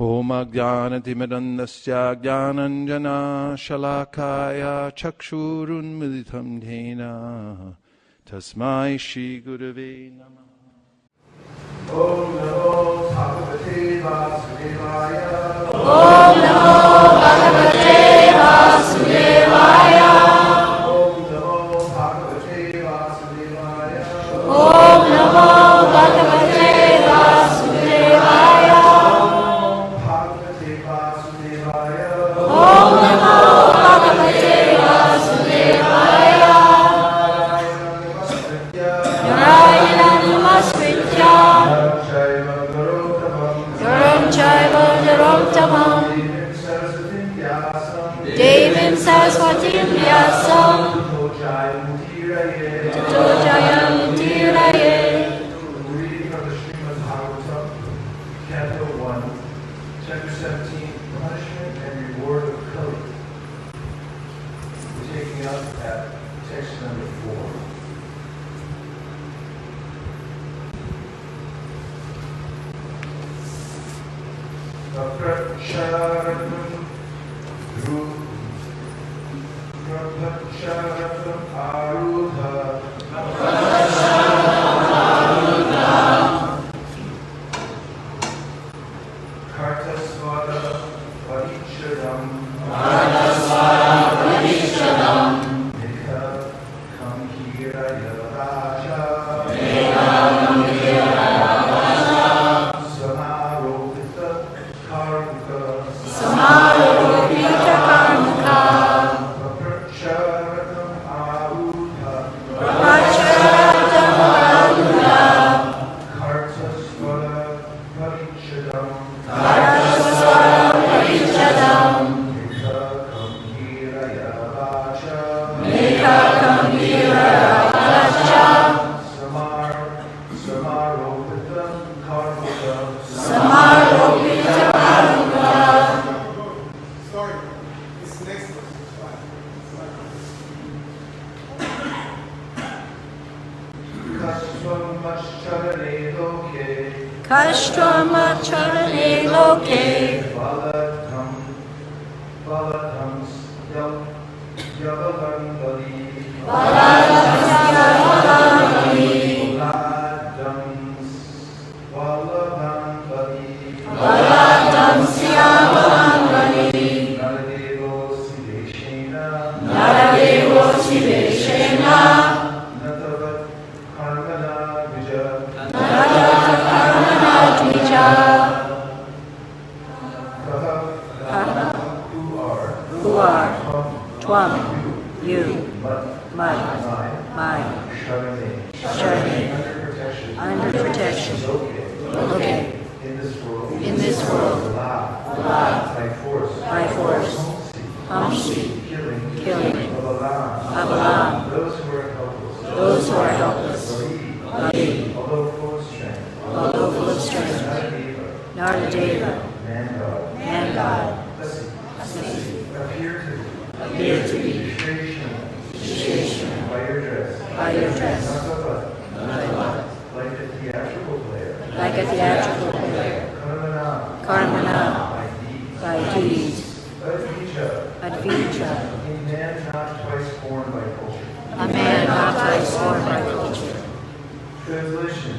Om Ajnanatimidandasya Jnananjana Shalakaya Chakshurun Militam Dhena Tasmai Shri Gurave Namah. Om Namo Bhagavate Vasudevaya. Om Namo Bhagavate Vasudevaya. Om Namo Bhagavate Vasudevaya. Om Namo Bhagavate Vasudevaya. Om Namo Bhagavate Vasudevaya. Narayana Namaskritya Gurum Chaiva Narottamam Devim Saraswatim Vyasam Tato Jayamutiraye. Reading from the Srimad Bhagavatam, Canto 1, Chapter 17, Punishment and Reward of Kali. We're taking up at text number 4. Pracharatam Arudha Kartasvara Parichadam Nika Kamkiraya Raja Samaropita Karmuka Samaropita Karmuka Pracharatam Arudha Pracharatam Arudha Kartasvara Parichadam Kartasvara Parichadam Nika Kamkiraya Raja Samaropita Karmuka. Samaropita Karmuka. Sorry, this next one. Kastvamasharane loke Kashtamacharane loke Baladham Yavalandali Baladam Syavalambali Naradevo Siveshena Natavat Karmana Vija Narata Karmana Dvija who are Twam, you, Mud, my, Sharni, under protection, okay, in this world, by force, Hamsi, killing, Avalam, those who are helpless, Adi, although full of strength, Nardadeva, man God, appear to be Shishna, by your dress, like a theatrical player, Karmana, by deeds, Advija, a man not twice born by culture. Translation.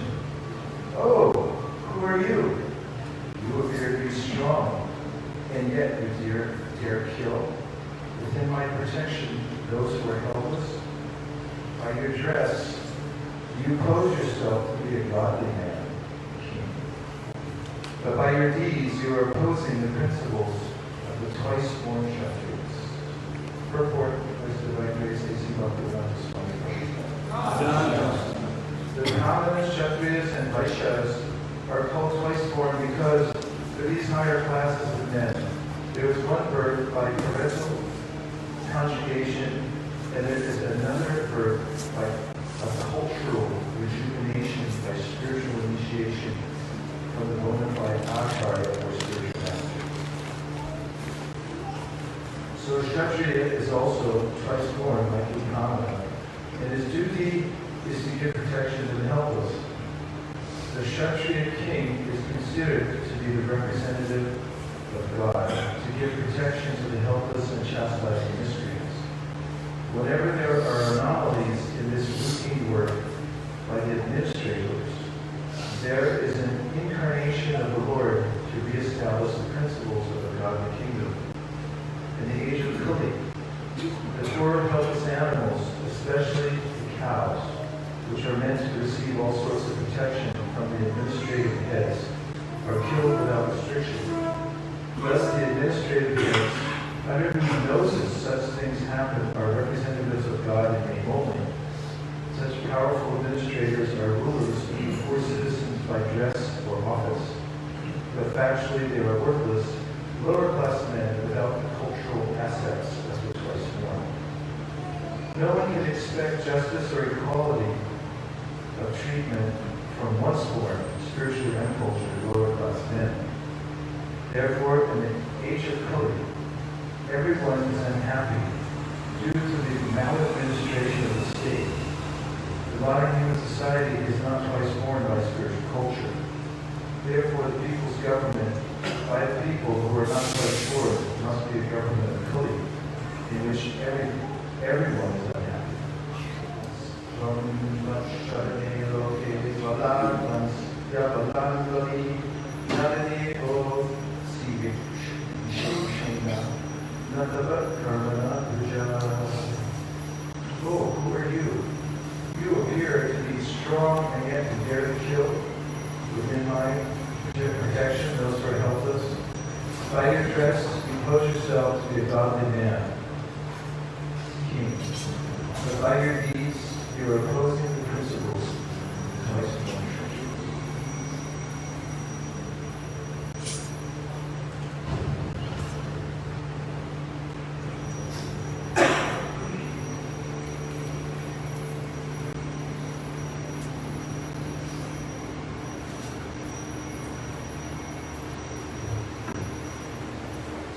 Oh, who are you? You appear to be strong, and yet you dare kill. Within my protection, those who are helpless. By your dress, you pose yourself to be a godly man, king. But by your deeds, you are opposing the principles of the twice-born Kshatriyas. Purport, with divine grace, the Brahmanas, Kshatriyas, and Vaishyas are called twice-born because for these higher classes of men, there was one birth by parental conjugation, and there is another birth by a cultural rejuvenation, by spiritual initiation from the bona fide acharya or spiritual master. So Kshatriya is also twice born like the Brahmana, and his duty is to give protection to the helpless. The Kshatriya king is considered to be the representative Whenever there are anomalies in this routine work by the administrators, there is an incarnation of the Lord to reestablish the principles of the godly kingdom. In the age of Kali, the Torah helpless animals, especially the cows, which are meant to receive all sorts of protection from the administrative heads, are killed without restriction. Thus, the administrative heads, under whose noses such things happen, are representatives of God in name only. Such powerful administrators are rulers who force citizens by dress or office, but factually they are worthless, lower-class men without the cultural assets of the twice born. No one can expect justice or equality of treatment from once born, spiritually uncultured, lower-class men. Therefore, in the age of Kali, everyone is unhappy due to the maladministration of the state. The modern human society is not twice born by spiritual culture. Therefore, the people's government by the people who are not twice born must be a government of Kali, in which everyone is unhappy. Oh, who are you? You appear to be strong and yet you dare to kill within my protection those who are helpless. By your dress, you pose yourself to be a godly man, king. But by your deeds, you are opposing the principles of twice born churches.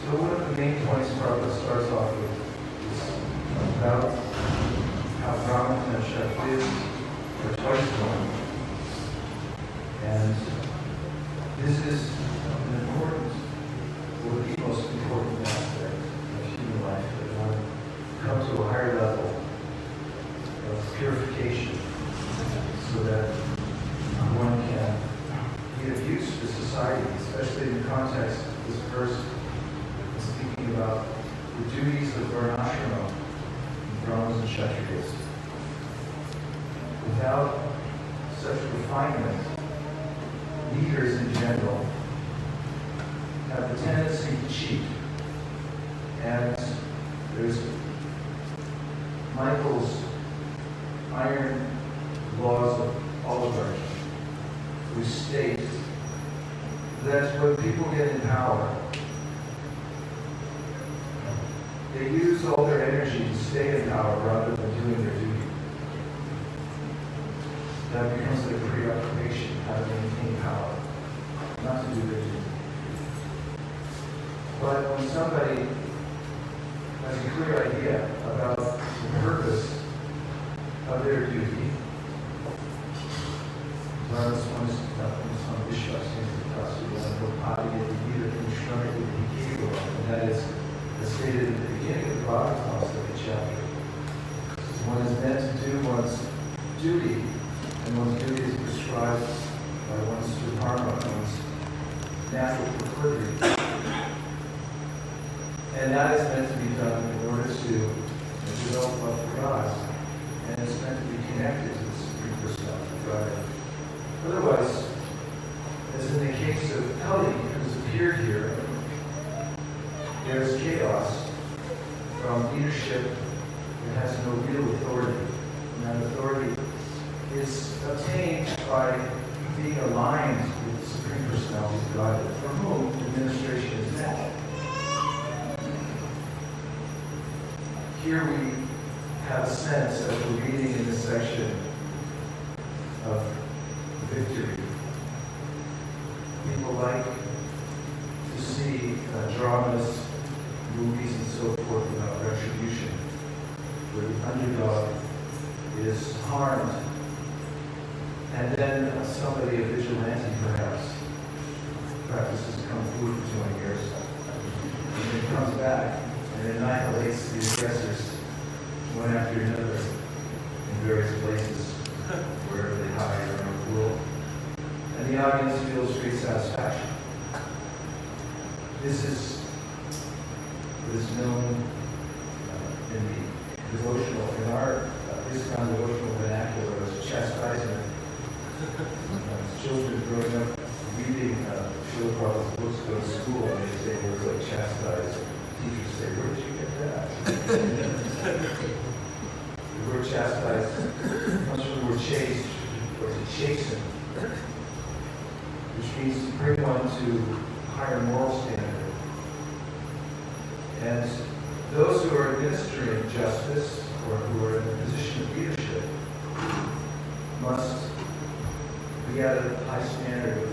So one of the main points Prabhupada starts off with is about how Brahman and Kshatriyas are twice born. And this is an important, or the most important aspect of human life, that one comes to a higher level of purification so that one can be of use to society, especially in the context of this verse speaking about the duties of Varnashrama, Brahmanas and Kshatriyas. Without such refinement, leaders in general have the tendency to cheat. And there's Michael's iron laws of oligarchy, which state that when people get in power, they use all their energy to stay in power rather than doing their duty. That becomes their preoccupation, how to maintain power, not to do their duty. But when somebody has a clear idea about the purpose of their duty, and that is as stated at the beginning of the Bhagavatam chapter. One is meant to do one's duty, and one's duty is prescribed by one's dharma, one's natural proclivity. And that is meant to be done in order to develop love for God, and it's meant to be connected to the Supreme Personality of God. Otherwise, as in the case of Kali, who's appeared here, there's chaos from leadership that has no real authority. And that authority is obtained by being aligned with the Supreme Personality of God, from whom administration is met. Here we have a sense, as we're reading in this section of victory. People like to see dramas, movies, and so forth about retribution, where the underdog is harmed, and then somebody, a vigilante perhaps, practices Kung Fu for 20 years, and then comes back and annihilates the aggressors one after another in various places, wherever they hide around the world. And the audience feels great satisfaction. This is what is known in the devotional, in our Islam devotional vernacular as chastisement. Children growing up reading Srila Prabhupada's books go to school and they say words like chastise. Teachers say, where did you get that? The word chastise comes from the word chase, or to chasten, which means to bring one to higher moral standard. And those who are administering justice or who are in a position of leadership must be at a high standard of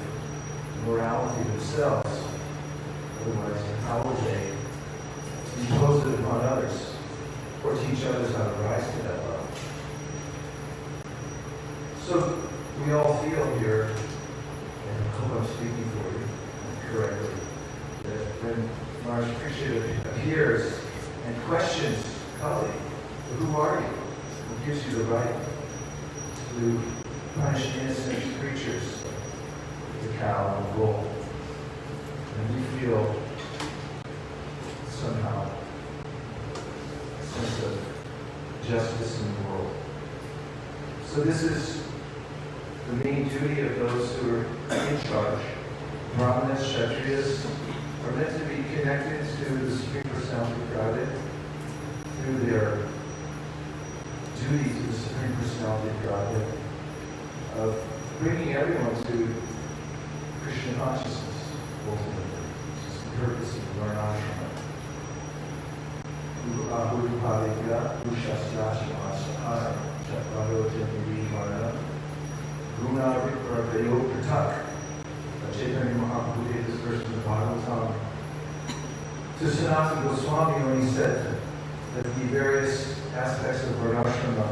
morality themselves. Otherwise, how will they impose it upon others or teach others how to rise to that level? So we all feel here, and I hope I'm speaking for you correctly, that when Maharaj Krishna appears and questions Kali, who are you? Who gives you the right to punish innocent creatures, the cow and the bull? And we feel somehow a sense of justice in the world. So this is the main duty of those who are in charge. Brahmanas, Kshatriyas are meant to be connected to the Supreme Personality of Godhead through their duty to the Supreme Personality of Godhead of bringing everyone to Krishna consciousness, ultimately, which is the purpose of the Varnashrama. Urupadekya, Ushasyashi Chatvaro Jemiri Varna, Guna Riprabayo Pratak, Chaitanya Mahaprabhu, this verse in the Bhagavatam, to Sanatana Goswami when he said that the various aspects of Varnashrama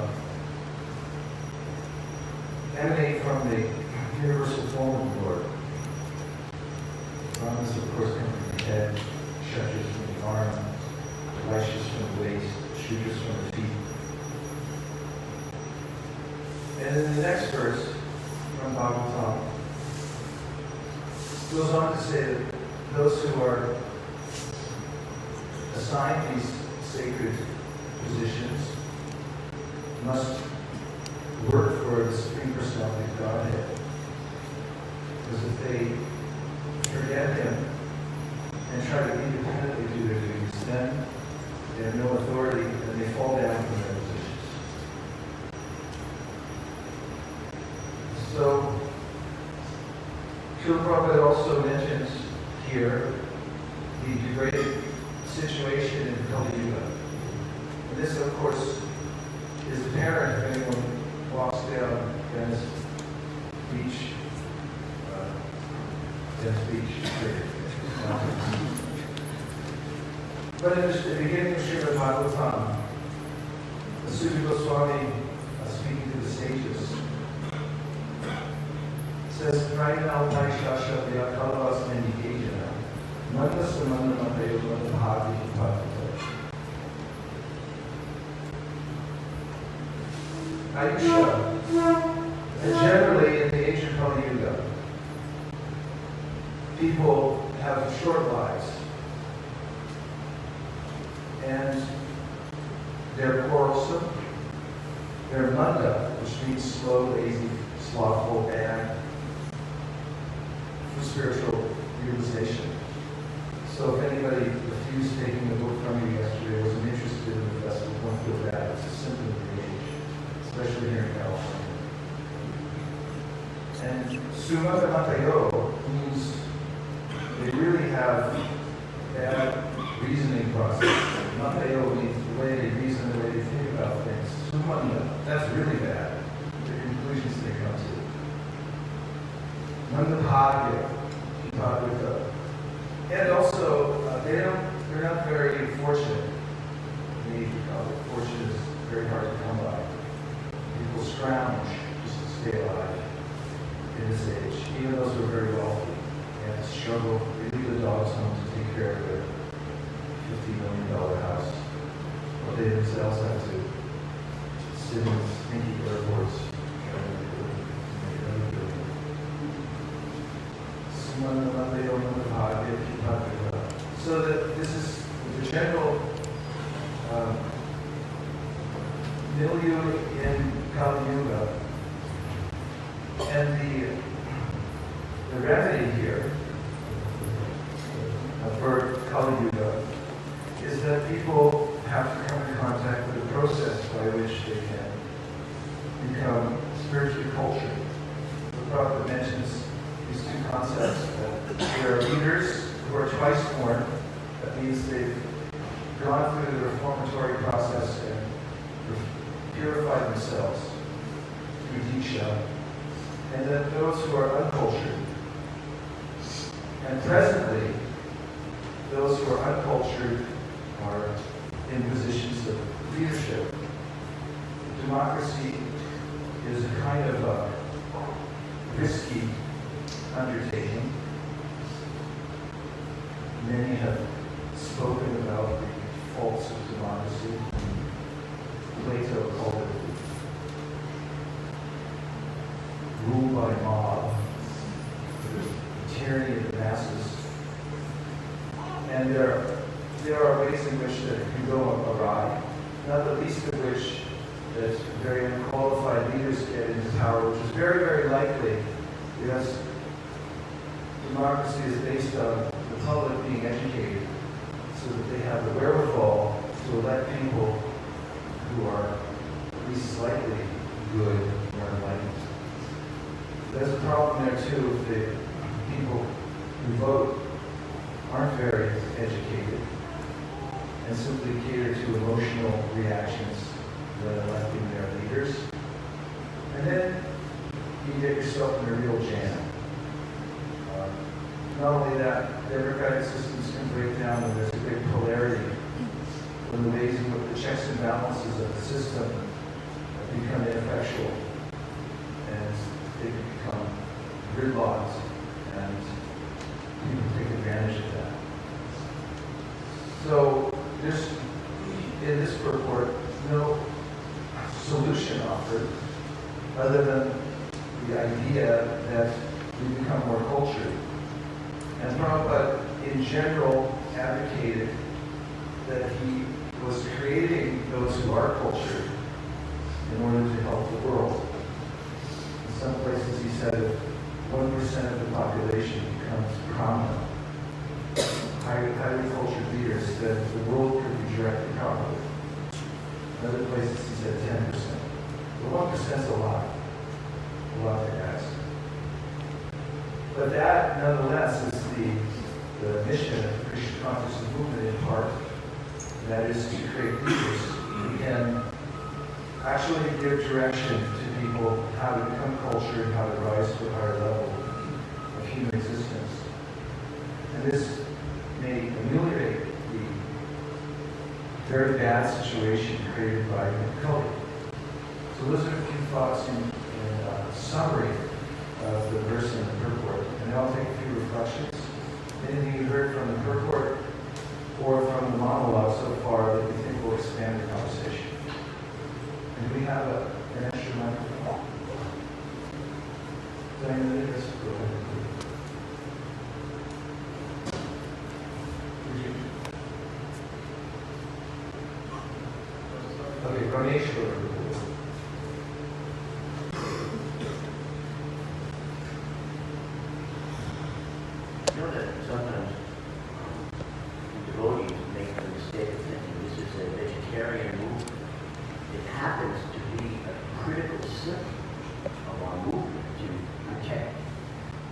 emanate from the universal form of the Lord. Brahmanas, of course, come from the head, Kshatriyas from the arm, Vaishyas from the waist, Shudras from the feet. And in the next verse, from Bhagavatam, goes on to say that those who are assigned these sacred positions must work for the Supreme Personality of Godhead. Because if they forget Him and try to independently do their duties, then they have no authority and they fall down from their positions. So, Srila Prabhupada also mentions here the degraded situation in Kali Yuga. And this, of course, is apparent if anyone walks down Venice Beach. But in the beginning of Srimad Bhagavatam, the Suta Goswami, speaking to the sages, says, Prainal Paishasha Vyakalavas Mendikajana, Manda Samanda Matayo Manda Bhagavati Bhagavata. Ayusha. And generally, in the ancient Kali Yuga, people have short lives. And they're quarrelsome. They're manda, which means slow, lazy, slothful, bad for spiritual realization. So if anybody refused taking the book from you yesterday, wasn't interested in the festival, don't feel bad. It's a symptom of the age, especially here in California. And sumata matayo means they really have bad reasoning process. Matayo means the way they reason, the way they think about things. Sumanda, that's really bad. The conclusions they come to. Mandabhagya, Bhagavata. And also, they're not very fortunate. Fortune is very hard to come by. People scrounge just to stay alive in this age. Even those who are very wealthy and struggle, they leave the dogs home to take care of their $50 million house. But they themselves have to sit in stinky airports. So that this is the general milieu in Kali Yuga, and the remedy here for Kali Yuga is that people have to come in contact with a process by which they can become spiritually cultured. The Prophet mentions these two concepts, that there are leaders who are twice born. That means they've gone through the reformatory process and purified themselves through Diksha. And then those who are uncultured. And presently, those who are uncultured are in positions of leadership. Democracy is a kind of a risky undertaking. Many have spoken about the faults of democracy. Plato called it rule by mob, the tyranny of the masses. And there are ways in which that it can go awry, not the least of which that very unqualified leaders get into power, which is very, very likely because democracy is based on the public being educated so that they have the wherewithal to elect people who are at least slightly good or enlightened. There's a problem there too if the people who vote aren't very educated and simply cater to emotional reactions when electing their leaders. And then you get yourself in a real jam. Not only that, democratic systems can break down when there's a great polarity, when the ways in which the checks and balances of the system become ineffectual, and they can become gridlocked, and people take advantage of that. So there's, in this report, no solution offered other than the idea that we become more cultured. And Prabhupada, in general, advocated that he was creating those who are cultured in order to help the world. In some places he said if 1% of the population becomes prominent, highly cultured leaders, then the world could be directly profitable. In other places he said 10%. The 1% is a lot to ask. But that, nonetheless, is the mission of the Krishna consciousness movement in part. That is to create leaders who can actually give direction to people how to become cultured, how to rise to a higher level of human existence. And this may ameliorate the very bad situation created by culture. So those are a few thoughts in summary of the verse in the purport. And I'll take a few reflections. Anything you heard from the purport or from the monologue so far that you think will expand the conversation? And do we have an extra microphone? Diana, let's go ahead. Okay, Ramesh, go ahead. You know that sometimes devotees make the mistake of thinking this is a vegetarian movement. It happens to be a critical symptom of our movement to protect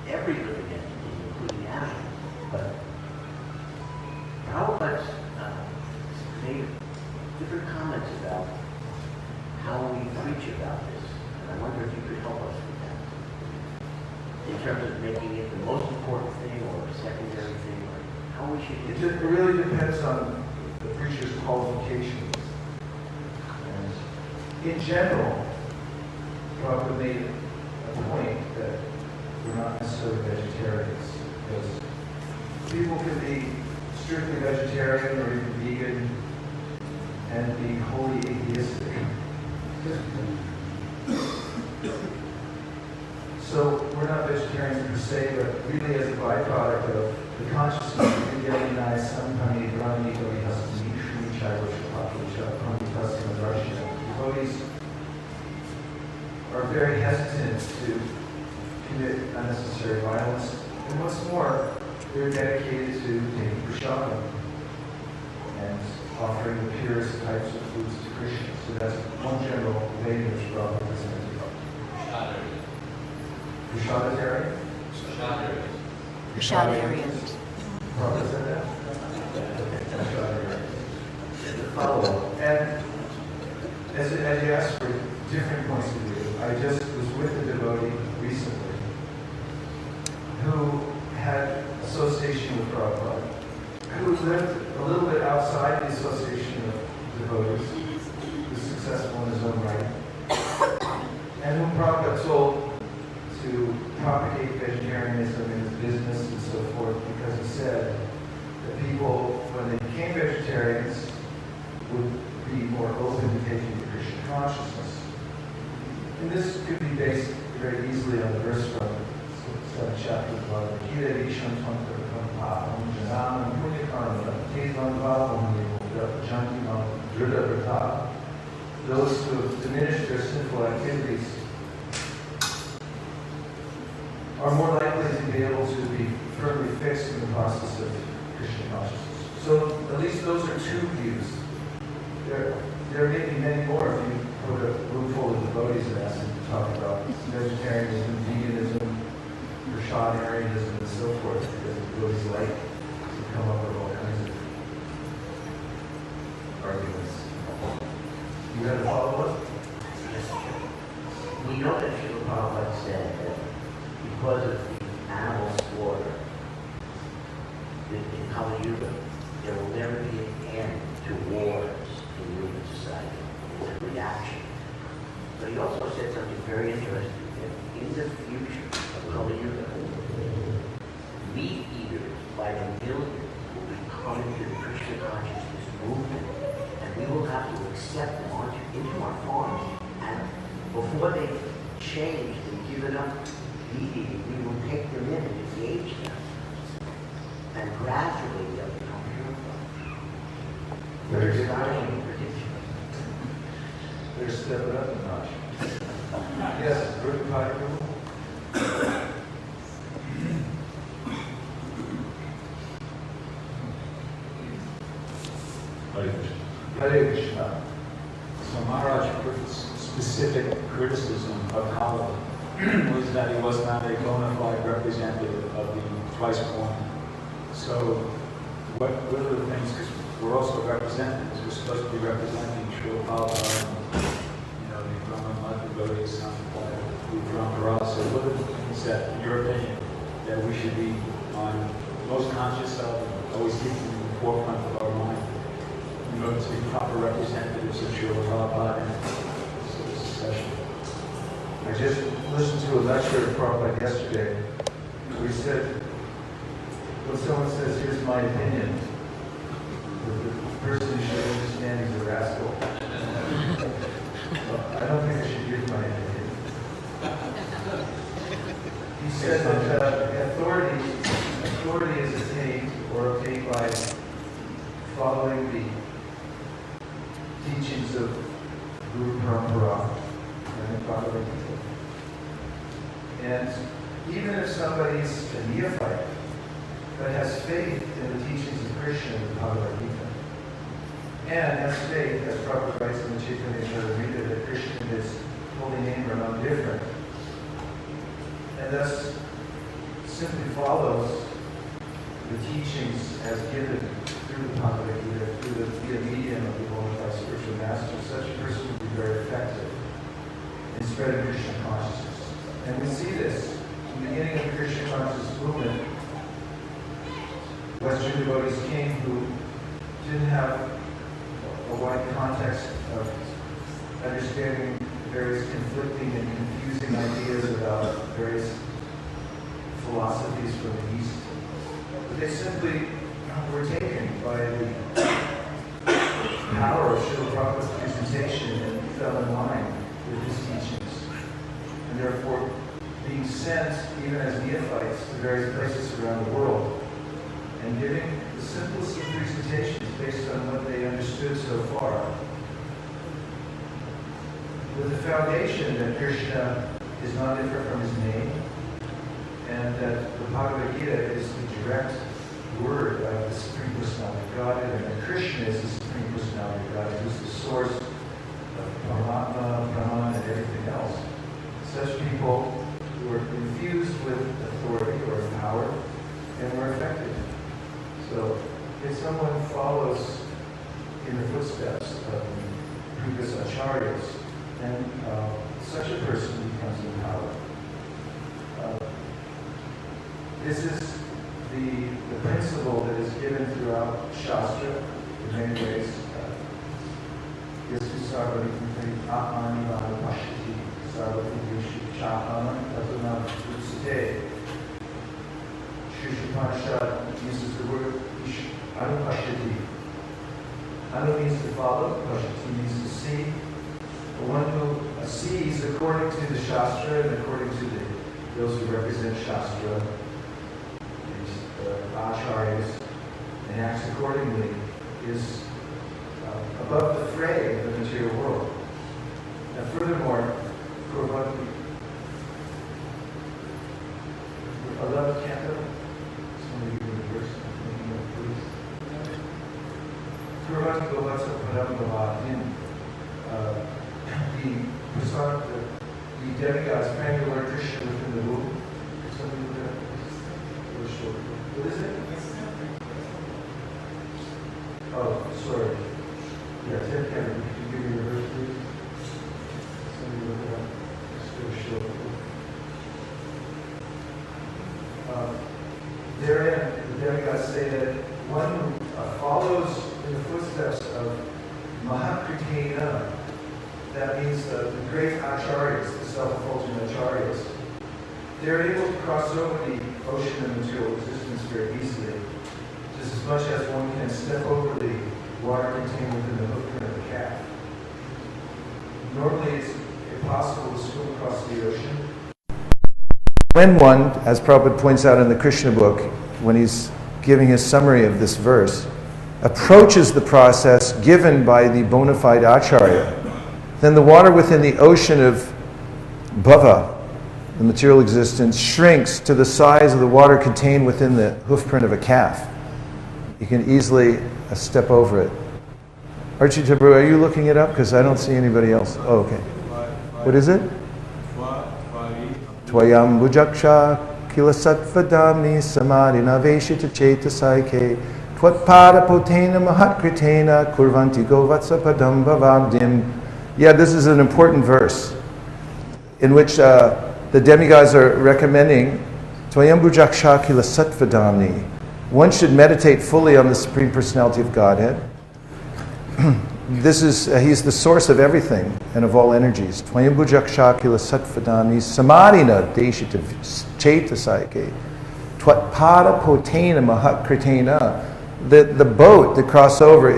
every living entity, including animals. But Prabhupada's made different comments about how we preach about this. And I wonder if you could help us with that. In terms of making it the most important thing or a secondary thing, or how we should do It really depends on the preacher's qualifications. And in general, Prabhupada made a point that we're not necessarily vegetarians, because people can be strictly vegetarian or even vegan and be wholly atheistic. So we're not vegetarians per se, but really as a byproduct of the consciousness of Vidyalina Samkani Brahmi Govihasti Shri Chaivachapapucha Pramikasi Madrashya. Devotees are very hesitant to commit unnecessary violence. And what's more, they're dedicated to taking prasadam and offering the purest types of foods to Krishna. So that's one general way in which Prabhupada presented. Prashadarian? Prashadarians. Prabhupada said that? Prashadarian. The follow-up. And as you asked for different points of view, I just was with a devotee recently who had association with Prabhupada, who lived a little bit outside the association of devotees, was successful in his own right, and whom Prabhupada told to propagate vegetarianism in his business and so forth, because he said that people, when they became vegetarians, would be more open to taking the Krishna consciousness. And this could be based very easily on the verse from 7th chapter of Bhagavad Gita, Isham Tantra Paham Janam Punya Karma, Tevan Bhavam Jantimam Drida Vrata. Those who have diminished their sinful activities are more likely to be able to be firmly fixed in the process of Krishna consciousness. So at least those are two views. There may be many more if you put a room full of devotees and ask them to talk about vegetarianism, veganism, prashadarianism, and so forth, because devotees like to come up with all kinds of arguments. You had a follow-up? We know that Srila Prabhupada said that because of the animal slaughter in Kali Yuga, there will never be an end to wars in human society. It's a reaction. But he also said something very interesting, that in the future of Kali Yuga, meat eaters by the millions will be coming to the Krishna consciousness movement, and we will have to accept them into our farms. And before they change and give it up meat eating, we will take them in and engage them. And gradually they'll become purified. Very It's good. not any prediction. They're stepping up a notch. Yes, Ruth Piper. Hare Krishna. So Maharaj's specific criticism of Kali was that he was not a bona fide representative of the twice born. So what are the things, because we're also representatives, we're supposed to be representing Srila Prabhupada, the Brahman Mata devotees, the Brahmara. So what are the things that, in your opinion, that we should be most conscious of, and always keeping in the forefront of our mind, to be proper representatives of Srila Prabhupada in this session? I just listened to a lecture of Prabhupada yesterday where he said, when someone says, here's my opinion, the person should understand he's a rascal. Well, I don't think I should give my opinion. He said that authority is attained or obtained by following the teachings of Guru Parampara and Bhagavad Gita. And even if somebody's a neophyte but has faith in the teachings of Krishna and Bhagavad Gita, and has faith, as Prabhupada writes in the Chaitanya Charitamrita, that Krishna and his holy name are not different, and thus simply follows the teachings as given through the Bhagavad Gita, through the medium of the bona fide spiritual master, such a person will be very effective in spreading Krishna consciousness. And we see this in the beginning of the Krishna consciousness movement. Western devotees came who didn't have a wide context of understanding various conflicting and confusing ideas about various philosophies from the East. But they simply were taken by the power of Srila Prabhupada's presentation and fell in line with his teachings, and therefore being sent, even as neophytes, to various places around the world, and giving the simplest of presentations based on what they understood so far. With the foundation that Krishna is not different from his name, and that the Bhagavad Gita is the direct word of the Supreme Personality of Godhead, and that Krishna is the Supreme Personality of Godhead, who's the source of Paramatma, Brahman, and everything else. Such people who are infused with authority or power and were effective. So if someone follows in the footsteps of the previous acharyas, then such a person becomes empowered. This is the principle that is given throughout Shastra in many ways. Yesu sarvabhutani atmani vana pashyati sarvabhuteshi chaham tatunam utsate. Sri Upanishad uses the word anupashyati. Anu means to follow, pashyati means to see. The one who sees according to the Shastra and according to those who represent Shastra, acharyas, and acts accordingly, is above the fray of the material world. Now furthermore, Kurvati, 11th canto, somebody give me the verse, please. Kurvati Govatsa Padam the demigods praying to Lord Krishna within the womb. Somebody look at that. What is it? Oh, sorry. Yeah, Ted Kevin, could you give me the verse, please? Somebody look it up. Just for a show. Therein, the demigods say that one who follows in the footsteps of Mahakritena, that means the great acharyas, the self-effulgent acharyas, they're able to cross over the ocean of material existence very easily, just as much as one can step over the water contained within the hoofprint of a calf. Normally it's impossible to swim across the ocean. When one, as Prabhupada points out in the Krishna book, when he's giving his summary of this verse, approaches the process given by the bona fide acharya, then the water within the ocean of bhava, the material existence, shrinks to the size of the water contained within the hoofprint of a calf. You can easily step over it. Archie Tabru, are you looking it up? Because I don't see anybody else. Oh, okay. What is it? Tvayam bujaksha kila satvadami samadhina veshita chetasaike tvatpada potena mahatkritena kurvanti govatsa padam bhavabdim. Yeah, this is an important verse in which the demigods are recommending Tvayam bujaksha kila satvadami. One should meditate fully on the Supreme Personality of Godhead. He's the source of everything and of all energies. Tvayam bujaksha kila satvadami samadhina deshita chetasaike tvatpada potena mahatkritena. The boat, the crossover,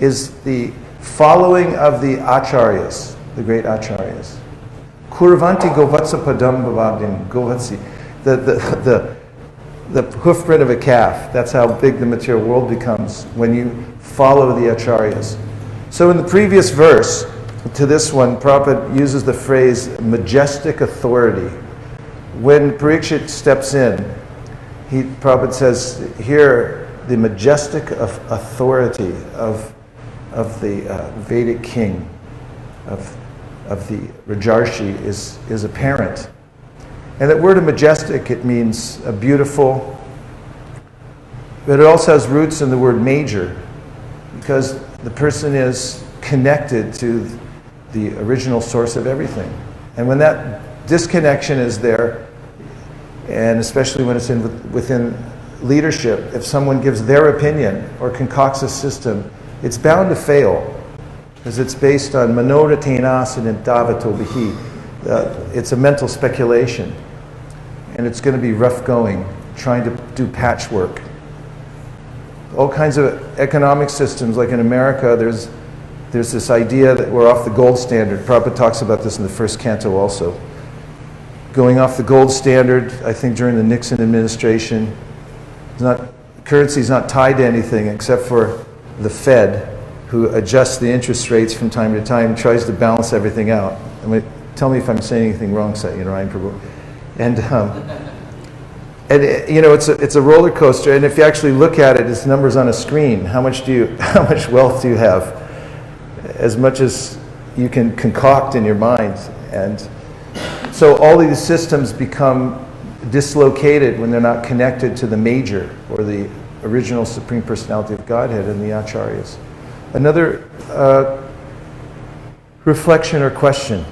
is the following of the acharyas, the great acharyas. Kurvanti govatsa padam bhavabdim. Govatsi. The hoofprint of a calf. That's how big the material world becomes when you follow the acharyas. So in the previous verse to this one, Prabhupada uses the phrase majestic authority. When Parikshit steps in, Prabhupada says here, the majestic authority of the Vedic king, of the Rajarshi is apparent. And that word of majestic, it means beautiful, but it also has roots in the word major, because the person is connected to the original source of everything. And when that disconnection is there, and especially when it's within leadership, if someone gives their opinion or concocts a system, it's bound to fail, because it's based on manoratenasan davato bihi. It's a mental speculation, and it's going to be rough going, trying to do patchwork. All kinds of economic systems, like in America, there's there's this idea that we're off the gold standard. Prabhupada talks about this in the first canto also. Going off the gold standard, I think during the Nixon administration, currency is not tied to anything except for the Fed, who adjusts the interest rates from time to time, tries to balance everything out. I mean, tell me if I'm saying anything wrong, Ryan Prabhu. And it's a roller coaster. And if you actually look at it, it's numbers on a screen. How much wealth do you have? As much as you can concoct in your mind. And so all these systems become dislocated when they're not connected to the major or the original Supreme Personality of Godhead and the Acharyas. Another reflection or question?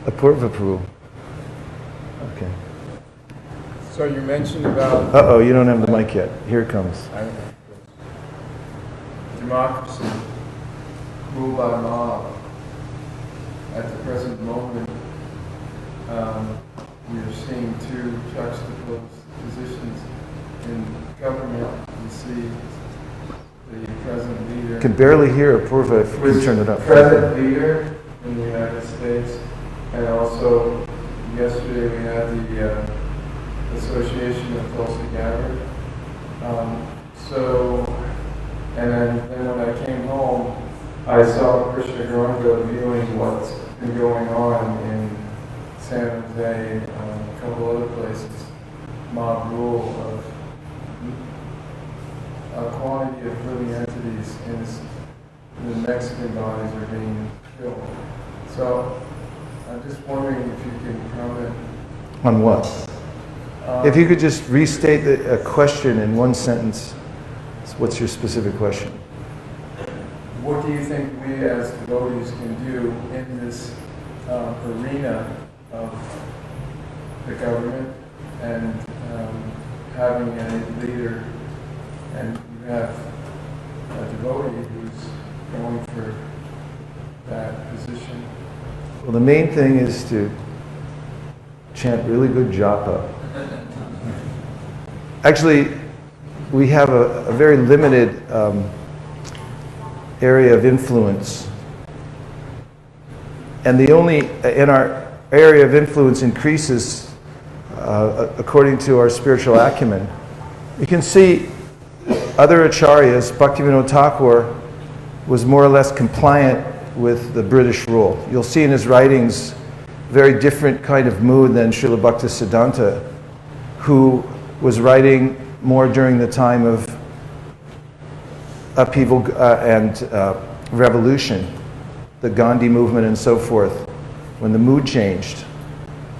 Apurva Prabhu. Okay. So you mentioned about Uh-oh, you don't have the mic yet. Here it comes. democracy, rule by mob. At the present moment, we are seeing two juxtaposed positions in government. You see the present leader. I can barely hear Apurva if you turn it up. Present leader in the United States, and also yesterday we had the Association of Tulsi Gabbard. And then when I came home, I saw Krishna Granga viewing what's been going on in San Jose, a couple other places, mob rule of a quantity of living entities in the Mexican bodies are being killed. So I'm just wondering if you can comment. On what? If you could just restate a question in one sentence. What's your specific question? What do you think we as devotees can do in this arena of the government and having a leader, and you have a devotee who's going for that position? Well, the main thing is to chant really good japa. Actually, we have a very limited area of influence. And and our area of influence increases according to our spiritual acumen. You can see other acharyas. Bhaktivinoda Thakur was more or less compliant with the British rule. You'll see in his writings very different kind of mood than Srila Bhaktisiddhanta, who was writing more during the time of upheaval and revolution, the Gandhi movement and so forth, when the mood changed.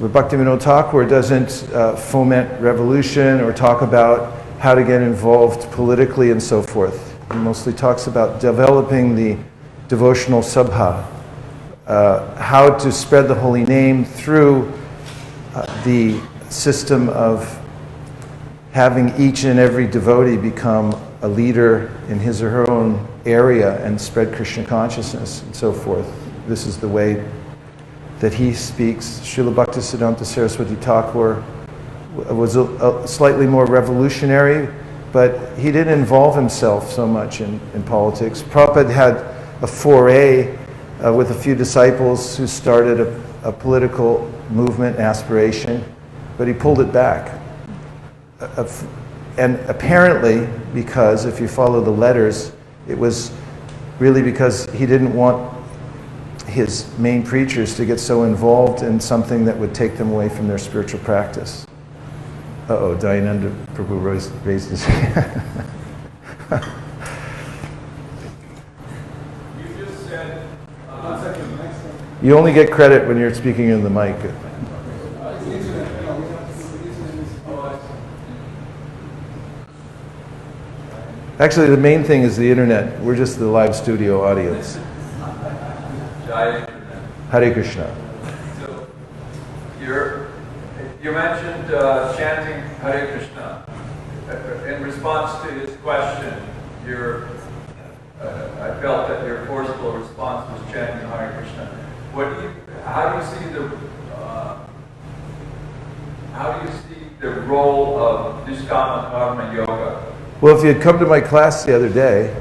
But Bhaktivinoda Thakur doesn't foment revolution or talk about how to get involved politically and so forth. He mostly talks about developing the devotional sabha, how to spread the holy name through the system of having each and every devotee become a leader in his or her own area and spread Krishna consciousness and so forth. This is the way that he speaks. Srila Bhaktisiddhanta Saraswati Thakur was a slightly more revolutionary, but he didn't involve himself so much in politics. Prabhupada had a foray with a few disciples who started a political movement aspiration, but he pulled it back. And apparently, because if you follow the letters, it was really because he didn't want his main preachers to get so involved in something that would take them away from their spiritual practice. Uh-oh, Dayananda Prabhu raised his hand. You just said, You only get credit when you're speaking in the mic. Actually, the main thing is the internet. We're just the live studio audience. Hare Krishna. So, you mentioned chanting Hare Krishna. In response to his question, I felt that your forceful response was chanting Hare Krishna. How do you see the role of Niskama Karma Yoga? Well, if you had come to my class the other day,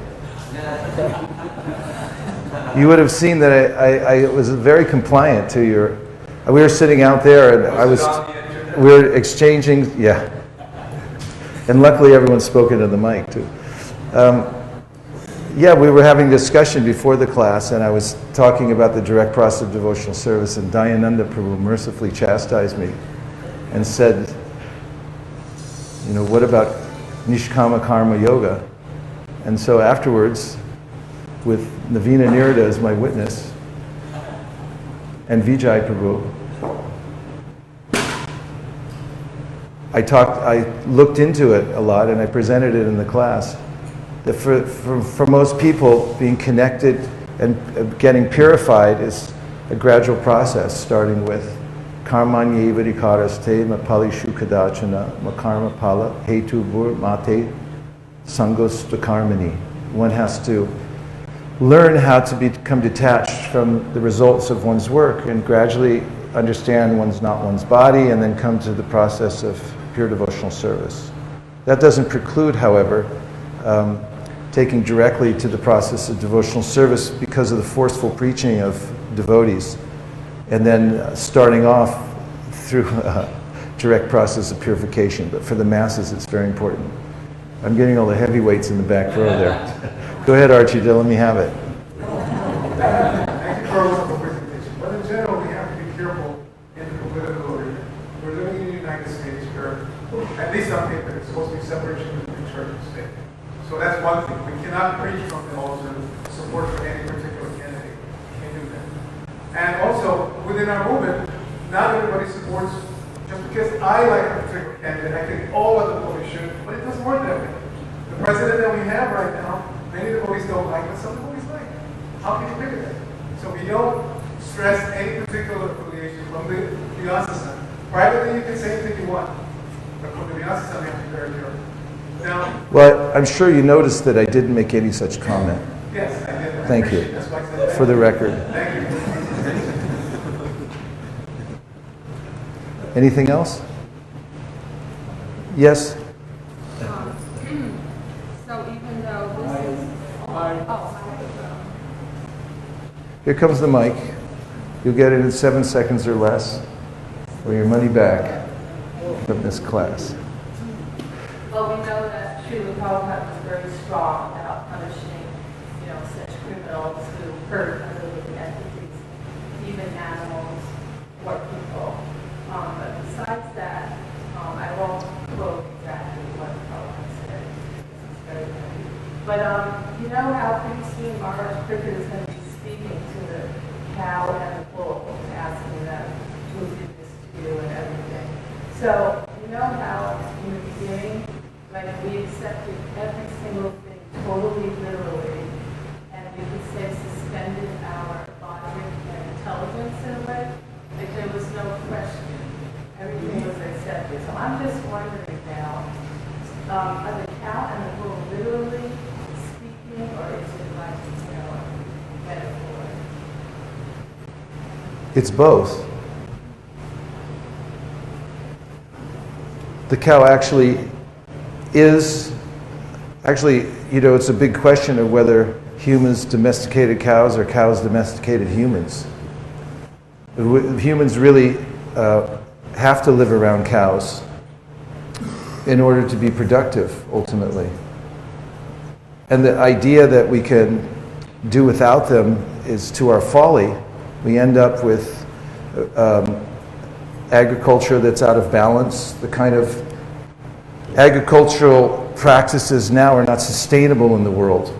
You would have seen that I was very compliant to your. We were sitting out there, and Was it on the internet? we were exchanging, yeah. And luckily, everyone spoke into the mic too. Yeah, we were having discussion before the class, and I was talking about the direct process of devotional service, and Dayananda Prabhu mercifully chastised me and said, what about Nishkama Karma Yoga? And so afterwards, with Navina Nirada as my witness, and Vijay Prabhu, I looked into it a lot, and I presented it in the class. That for most people, being connected and getting purified is a gradual process, starting with karmanyeva vikaraste mapalishu kadachana makarma pala hetu bur mate sangosta karmani. One has to learn how to become detached from the results of one's work and gradually understand one's not one's body, and then come to the process of pure devotional service. That doesn't preclude, however, taking directly to the process of devotional service because of the forceful preaching of devotees, and then starting off through a direct process of purification. But for the masses, it's very important. I'm getting all the heavyweights in the back row there. Go ahead, Archie, let me have it. Thank you for the presentation. But in general, we have to be careful in the political arena. We're living in the United States where, at least on paper, it's supposed to be separation between church and state. So that's one thing. We cannot preach from the altar support for any particular candidate. We can't do that. And also, within our movement, not everybody supports, just because I like a particular candidate, I think all other devotees should, but it doesn't work that way. The president that we have right now, many devotees don't like, but some devotees like. How can you figure that? So we don't stress any particular affiliation from the Vasiesika. Privately, you can say anything you want, but from the Vasiesika, you have to be very careful. Now, Well, I'm sure you noticed that I didn't make any such comment. yes, I did. I Thank you. appreciate it. That's why I said that. For the record. Thank you. Anything else? Yes? So even though this is, oh, Here comes the mic. You'll get it in 7 seconds or less, or your money back from this class. well, we know that Srila Prabhupada was very strong about punishing, such criminals who hurt other living entities, even animals or people. But besides that, I won't quote exactly what Prabhupada said. It's very heavy. But you know how pretty soon Maharaj Cricket is going to be speaking to the cow and the bull, asking them who did this to you and everything. So you know how in the beginning, like we accepted every single thing totally literally, and we could say suspended our logic and intelligence in a way, like there was no question. Everything was accepted. So I'm just wondering now, are the cow and the bull literally speaking, or is it like, a metaphor? It's both. The cow actually is, it's a big question of whether humans domesticated cows or cows domesticated humans. Humans really have to live around cows in order to be productive, ultimately. And the idea that we can do without them is to our folly. We end up with agriculture that's out of balance. The kind of agricultural practices now are not sustainable in the world.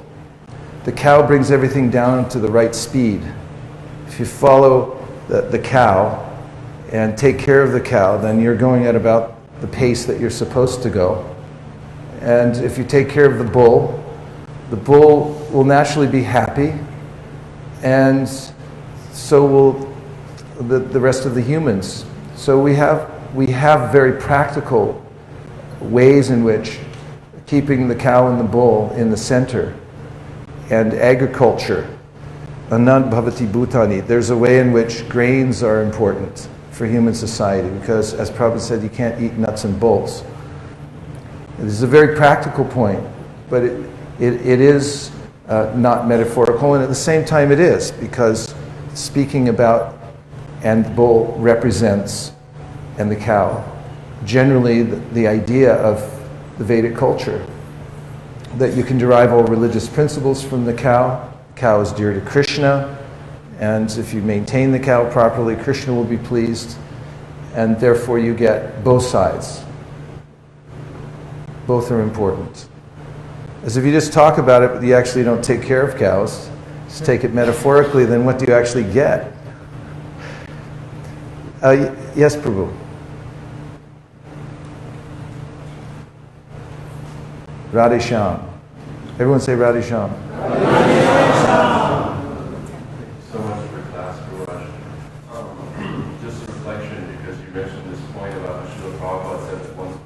The cow brings everything down to the right speed. If you follow the cow and take care of the cow, then you're going at about the pace that you're supposed to go. And if you take care of the bull will naturally be happy, and so will the rest of the humans. So we have very practical ways in which keeping the cow and the bull in the center, and agriculture, anand bhavati bhutani. There's a way in which grains are important for human society, because as Prabhupada said, you can't eat nuts and bolts. This is a very practical point, but it is not metaphorical, and at the same time it is, because speaking about and the bull represents and the cow, generally the idea of the Vedic culture, that you can derive all religious principles from the cow. Cow is dear to Krishna, and if you maintain the cow properly, Krishna will be pleased, and therefore you get both sides. Both are important. As if you just talk about it, but you actually don't take care of cows, just take it metaphorically, then what do you actually get? Yes, Prabhu. Radhe Shyam. Everyone say Radhe Shyam. So much for class, Guraj. Just a reflection, because you mentioned this point about Srila Prabhupada said that once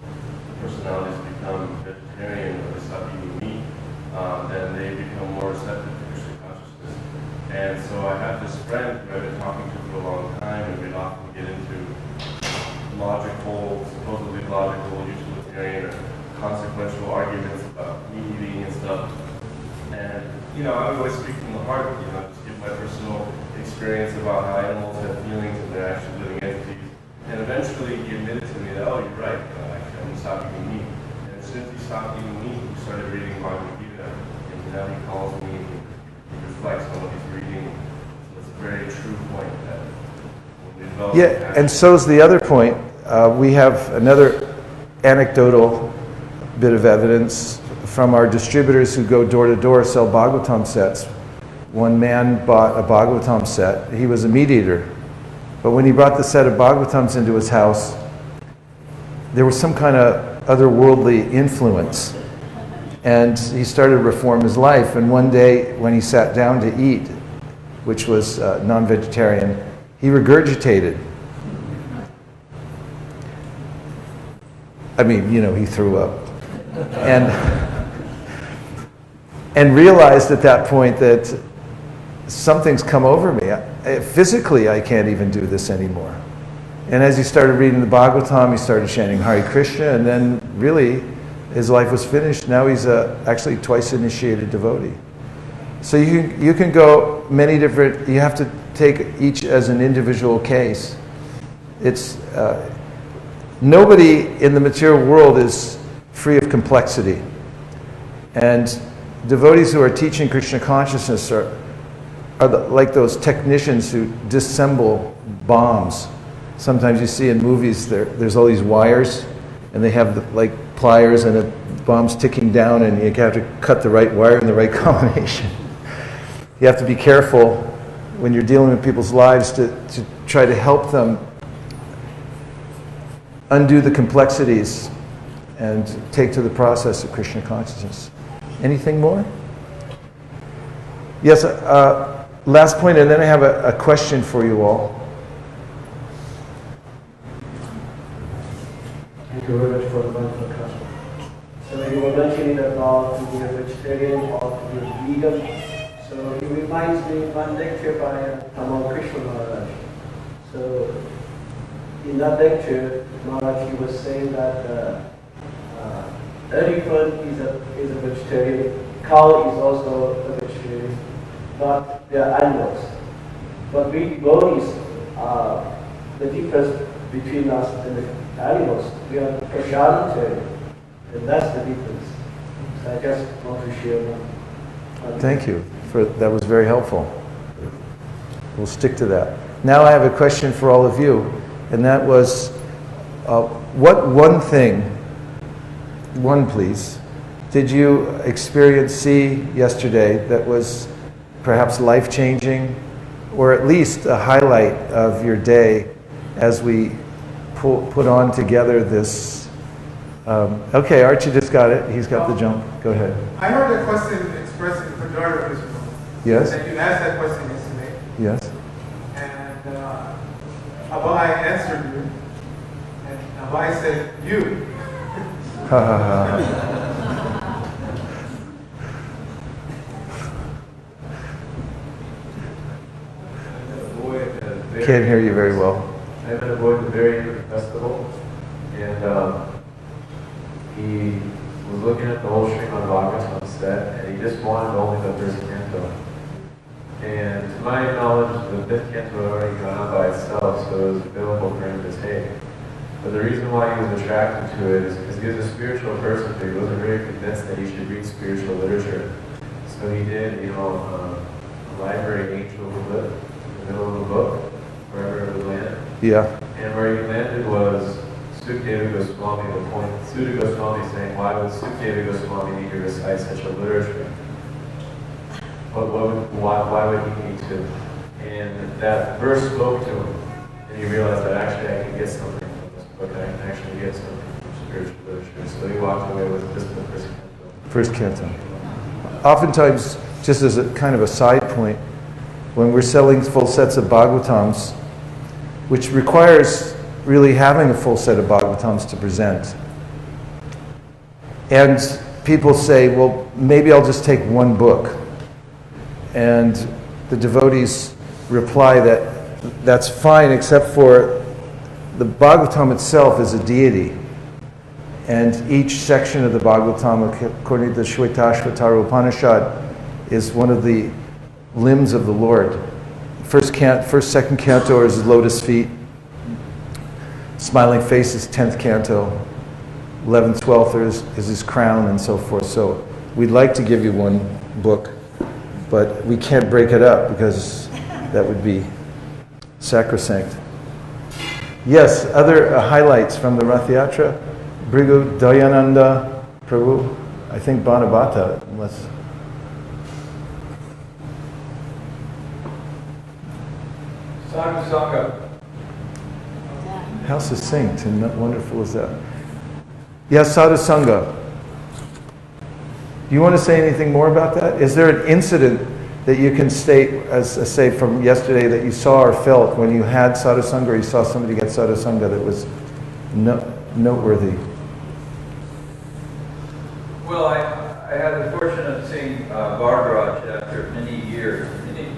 personalities become vegetarian or they stop eating meat, then they become more receptive to Krishna consciousness. And so I have this friend who I've been talking to for a long time, and we'd often get into logical, supposedly logical, utilitarian, or consequential arguments about meat eating and stuff. And, I always speak from the heart, just give my personal experience about how animals have feelings and they're actually living entities. And eventually he admitted to me that, oh, you're right, I'm going to stop eating meat. And as soon as he stopped eating meat, he started reading Bhagavad Gita. And now he calls me, he reflects on what he's reading. So it's a very true point that when we develop And so's the other point. We have another anecdotal bit of evidence from our distributors who go door to door, sell Bhagavatam sets. One man bought a Bhagavatam set. He was a meat eater. But when he brought the set of Bhagavatams into his house, there was some kind of otherworldly influence. And he started to reform his life. And one day when he sat down to eat, which was non-vegetarian, he regurgitated. I mean, he threw up. And realized at that point that something's come over me. Physically, I can't even do this anymore. And as he started reading the Bhagavatam, he started chanting Hare Krishna, and then really his life was finished. Now he's actually twice initiated devotee. So you can go many different, you have to take each as an individual case. It's nobody in the material world is free of complexity. And devotees who are teaching Krishna consciousness are like those technicians who disassemble bombs. Sometimes you see in movies there's all these wires, and they have pliers, and the bomb's ticking down, and you have to cut the right wire in the right combination. You have to be careful when you're dealing with people's lives to try to help them undo the complexities and take to the process of Krishna consciousness. Anything more? Yes, last point, and then I have a question for you all. Thank you very much for the wonderful class. So you were mentioning about to be a vegetarian or to be a vegan. So it reminds me of one lecture by Tamal Krishna Maharaj. So in that lecture, Maharaj, he was saying that elephant is a vegetarian, cow is also a vegetarian, but they are animals. But we devotees, the difference between us and the animals, we are vegetarian, and that's the difference. So I just want to share that. Thank you. That was very helpful. We'll stick to that. Now I have a question for all of you, and that was, what one thing, one please, did you see yesterday that was perhaps life-changing, or at least a highlight of your day as we put on together this? Okay, Archie just got it. He's got the jump. Go ahead. I heard a question expressed in pejorative. Yes? And you asked that question yesterday. Yes. And Abai answered you. And Abai said, you. Ha ha ha. Can't hear you very well. I met a boy at the very festival, and he was looking at the whole Srimad Bhagavatam set, and he just wanted only the first canto. And to my knowledge, the fifth canto had already gone out by itself, so it was available for him to take. But the reason why he was attracted to it is because he was a spiritual person, but he wasn't very convinced that he should read spiritual literature. So he did, a library angel would live in the middle of the book, wherever it would land. Yeah. And where he landed was Sukadeva Goswami, the point. Sudha Goswami saying, why would Sukadeva Goswami need to recite such a literature? Why would he need to? And that verse spoke to him, and he realized that actually I can get something from this book. I can actually get something from spiritual literature. So he walked away with just the first canto. First canto. Oftentimes, just as a kind of a side point, when we're selling full sets of Bhagavatams, which requires really having a full set of Bhagavatams to present, and people say, well, maybe I'll just take one book. And the devotees reply that that's fine, except for the Bhagavatam itself is a deity. And each section of the Bhagavatam, according to the Shvetashvatara Upanishad, is one of the limbs of the Lord. Second canto is lotus feet. Smiling face is 10th canto. 11th, 12th is his crown, and so forth. So we'd like to give you one book, but we can't break it up because that would be sacrosanct. Yes, other highlights from the Rath Yatra. Brigu Dayananda Prabhu, I think Bhanabhata, unless... Sadhu Sangha. How succinct and wonderful is that? Yes, Sadhu Sangha. Do you want to say anything more about that? Is there an incident that you can state, say from yesterday, that you saw or felt when you had Sadhu Sangha, or you saw somebody get Sadhu Sangha that was noteworthy? Well, I had the fortune of seeing Bhargaraj after many years, many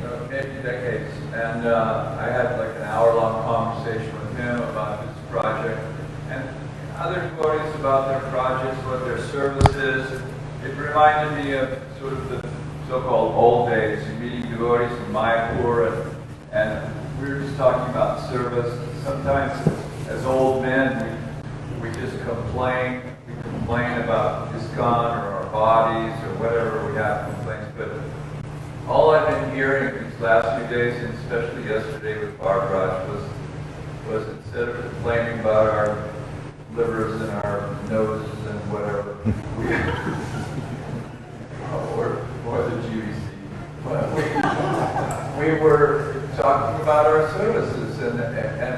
decades, and I had like an hour-long conversation with him about his project, and other devotees about their projects, what their service is. It reminded me of sort of the so-called old days, meeting devotees in Mayapur, and we were just talking about service. Sometimes, as old men, we just complain. We complain about ISKCON or our bodies or whatever we have complaints. But all I've been hearing these last few days, and especially yesterday with Bhargaraj, was instead of complaining about our livers and our noses and whatever, or the GVC, but we were talking about our services, and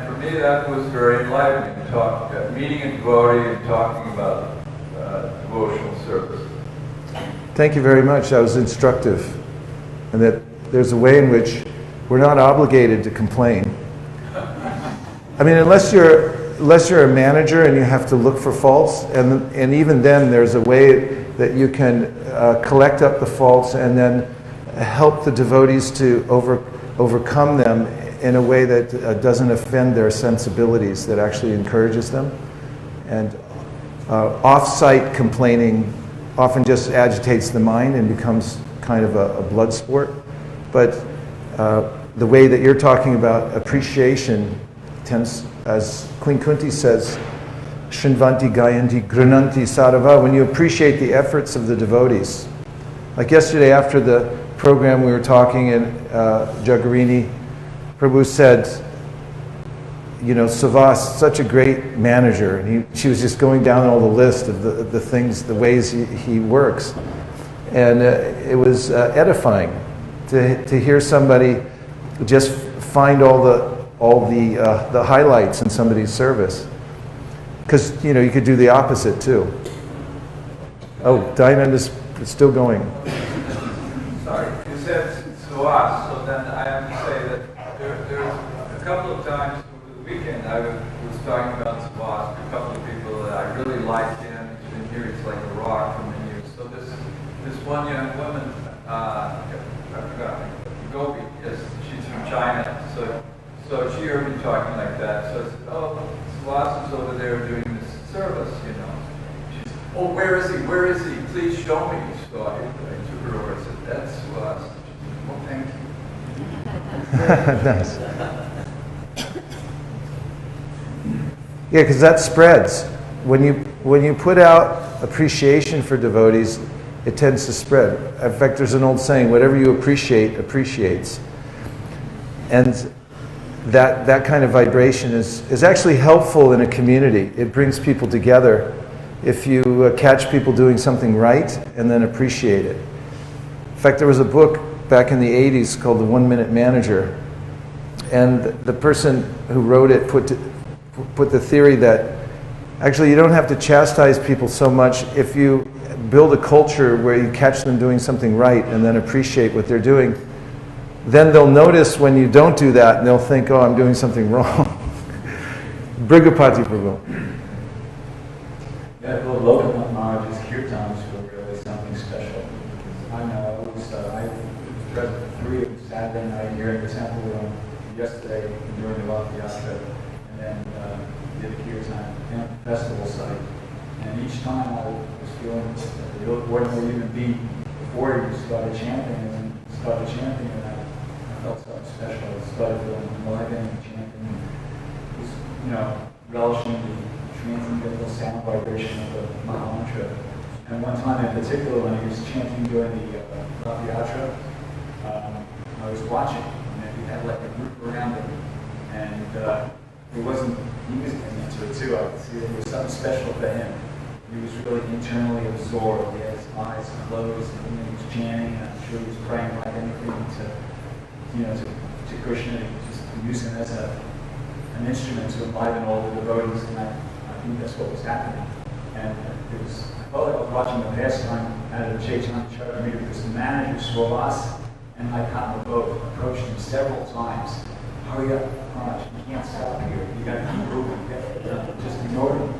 for me that was very enlightening. Meeting a devotee and talking about devotional service. Thank you very much. That was instructive. And that there's a way in which we're not obligated to complain. I mean, unless you're a manager and you have to look for faults, and even then there's a way that you can collect up the faults and then help the devotees to overcome them in a way that doesn't offend their sensibilities, that actually encourages them. And off-site complaining often just agitates the mind and becomes kind of a blood sport. But the way that you're talking about appreciation tends, as Queen Kunti says, Shinvanti Gayanti Grunanti Sarava, when you appreciate the efforts of the devotees. Like yesterday after the program we were talking, and Jagarini Prabhu said, Savas, such a great manager, and she was just going down all the list of the things, the ways he works. And it was edifying to hear somebody just find all the highlights in somebody's service. Because, you could do the opposite, too. Oh, Dayananda's still going. Sorry, you said Suas, so then I have to say that there's a couple of times over the weekend I was talking about Suas to a couple of people that I really liked him. He's been here, he's like a rock for many years. So this one young woman, I forgot, Gopi, yes, she's from China, so she heard me talking like that. So I said, oh, Suas is over there doing this service, She's, oh, where is he? Where is he? Please show me. So I took her over and said, that's us. Well, thank you. Nice. Yeah, because that spreads. When you put out appreciation for devotees, it tends to spread. In fact, there's an old saying, whatever you appreciate, appreciates. And that kind of vibration is actually helpful in a community. It brings people together if you catch people doing something right and then appreciate it. In fact, there was a book back in the 80s called The 1 Minute Manager. And the person who wrote it put the theory that actually you don't have to chastise people so much if you build a culture where you catch them doing something right and then appreciate what they're doing. Then they'll notice when you don't do that and they'll think, oh, I'm doing something wrong. Brigapati Prabhu. Yeah, well, Lokanath Maharaj's kirtans were really something special. I know, I was present for 3 of Saturday night here in the temple room yesterday during the Rath Yatra, and then did a kirtan at the festival site. And each time I was feeling the ordinary human being before you started chanting, and I felt something special. I started feeling enlivened and chanting. It was, relishing the transcendental sound vibration of the Maha Mantra. And one time in particular, when he was chanting during the Rath Yatra, I was watching, and he had like a group around him, and he was getting into it too. I could see that there was something special for him. He was really internally absorbed. He had his eyes closed, and he was chanting, and I'm sure he was praying like anything to Krishna. He was just using it as an instrument to enliven all the devotees, and I think that's what was happening. And I felt like I was watching the pastime at a Chaitanya Charitamrita because the manager saw us and Maikatma both approached him several times. Hurry up, Maharaj, you can't stop here. You got to keep moving. Just ignore him.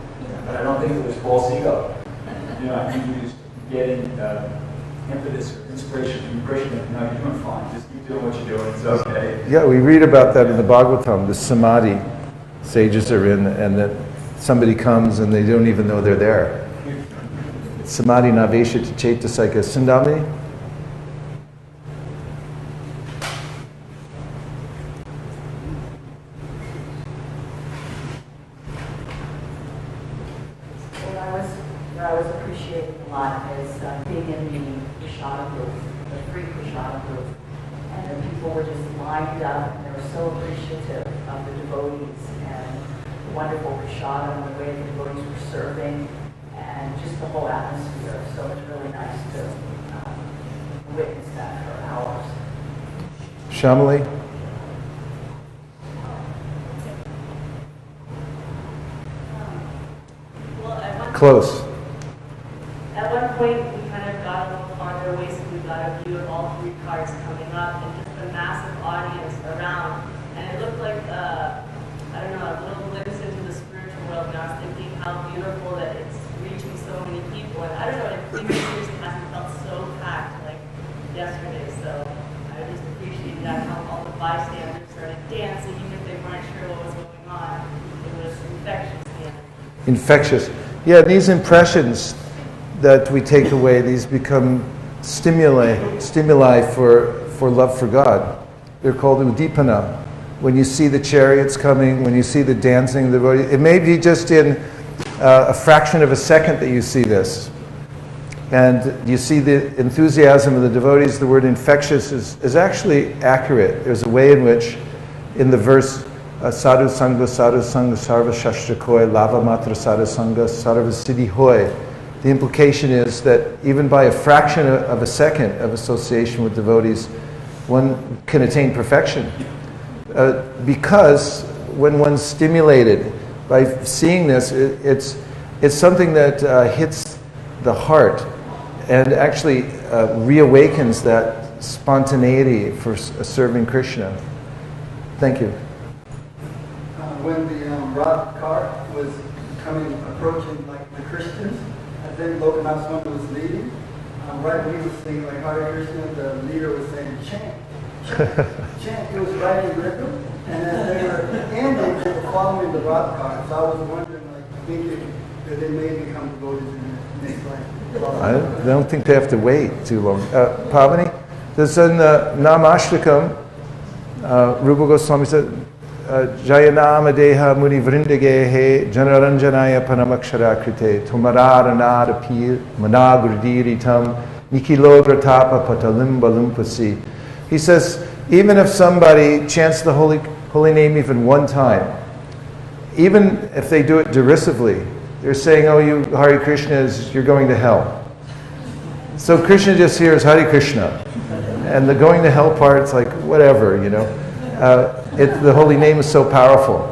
But I don't think it was false ego. I think he was getting impetus or inspiration from Krishna. No, you're doing fine. Just keep doing what you're doing. It's okay. Yeah, we read about that in the Bhagavatam. The samadhi sages are in, and that somebody comes and they don't even know they're there. Samadhi navesha chetasika sindami. What I was appreciating a lot is being in the Prashada group, the free Prashada group. And the people were just lined up, and they were so appreciative of the devotees and the wonderful Prashada and the way the devotees were serving, and just the whole atmosphere. So it was really nice to witness that for hours. Shamali? Close. At one point, we kind of got a little farther away, so we got a view of all 3 cars coming up and just a massive audience around. And it looked like, a little glimpse into the spiritual world. And I was thinking how beautiful that it's reaching so many people. And I don't know, like previous years it hasn't felt so packed like yesterday. So I just appreciated that, how all the bystanders started dancing, even if they weren't sure what was going on. It was infectious. Infectious. Yeah, these impressions that we take away, these become stimuli for love for God. They're called udipana. When you see the chariots coming, when you see the dancing of the devotee, it may be just in a fraction of a second that you see this. And you see the enthusiasm of the devotees. The word infectious is actually accurate. There's a way in which, in the verse, sadhu sangha sarva shastra koi lava matra sadhu sangha sarva siddhi hoy. The implication is that even by a fraction of a second of association with devotees, one can attain perfection. Because when one's stimulated by seeing this, it's something that hits the heart and actually reawakens that spontaneity for serving Krishna. Thank you. When the Rath cart was approaching like the Christians, I think Lokanath Swami was leading. Right when he was singing like Hare Krishna, the leader was saying, chant, chant. It was right in rhythm. And as they were ending, they were following the Rath cart. So I was wondering, thinking that they may become devotees in the next life. I don't think they have to wait too long. Pavani, there's in Namashtakam, Rupa Goswami said, Jayanama Deha Muni Vrindagehe Janaranjanaya Paramakshara Krite Tumarara Pir Managurdiritam Nikilogratapa Patalimba Lumpasi. He says, even if somebody chants the holy name even one time, even if they do it derisively, they're saying, oh, you Hare Krishna, you're going to hell. So Krishna just hears Hare Krishna. And the going to hell part, it's like, whatever, you know. The holy name is so powerful.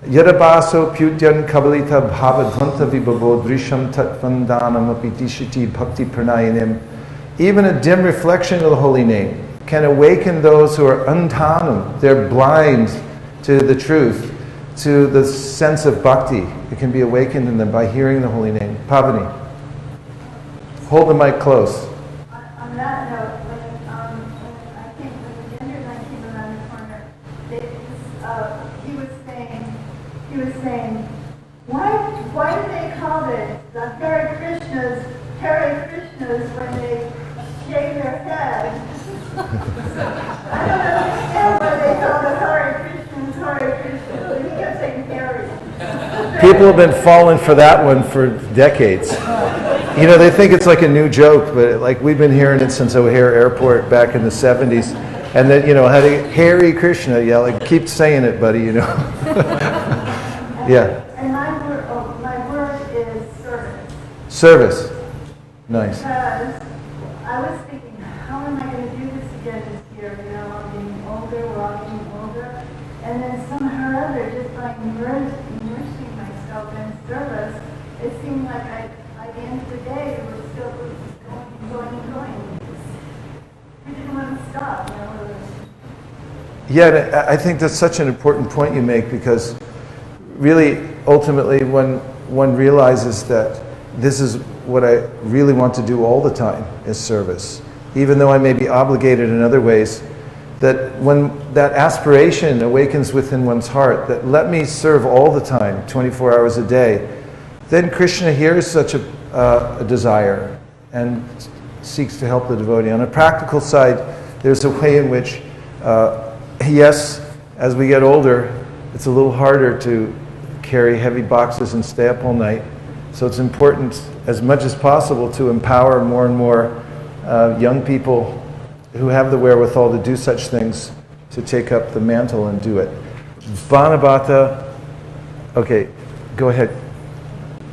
Yadabaso Pyutyan Kabalita Bhavadvanta Vibhavo Drisham Tatvandanam Apitishiti Bhakti Pranayanim. Even a dim reflection of the holy name can awaken those who are untanam. They're blind to the truth, to the sense of bhakti. It can be awakened in them by hearing the holy name. Pavani, hold the mic close. On that note, when I came, when the gender guy came around the corner, he was saying, why do they call it the Hare Krishnas when they shave their head? I don't understand why they call the Hare Krishnas, but he kept saying Hare. People have been falling for that one for decades. You know, they think it's like a new joke, but like we've been hearing it since O'Hare Airport back in the 70s. And then, you know, Hare Krishna, yeah, like keep saying it, buddy, you know. Yeah. And my word is service. Service. Nice. Because I was thinking, how am I going to do this again this year? You know, I'm getting older, we're all getting older. And then somehow or other, just by immersing myself in service, it seemed like at the end of the day, we were still going. We didn't want to stop, you know. Yeah, I think that's such an important point you make, because really, ultimately, when one realizes that this is what I really want to do all the time is service, even though I may be obligated in other ways, that when that aspiration awakens within one's heart, that let me serve all the time, 24 hours a day, then Krishna hears such a desire and seeks to help the devotee. On a practical side, there's a way in which, yes, as we get older, it's a little harder to carry heavy boxes and stay up all night. So it's important, as much as possible, to empower more and more young people who have the wherewithal to do such things, to take up the mantle and do it. Banabata, okay, go ahead.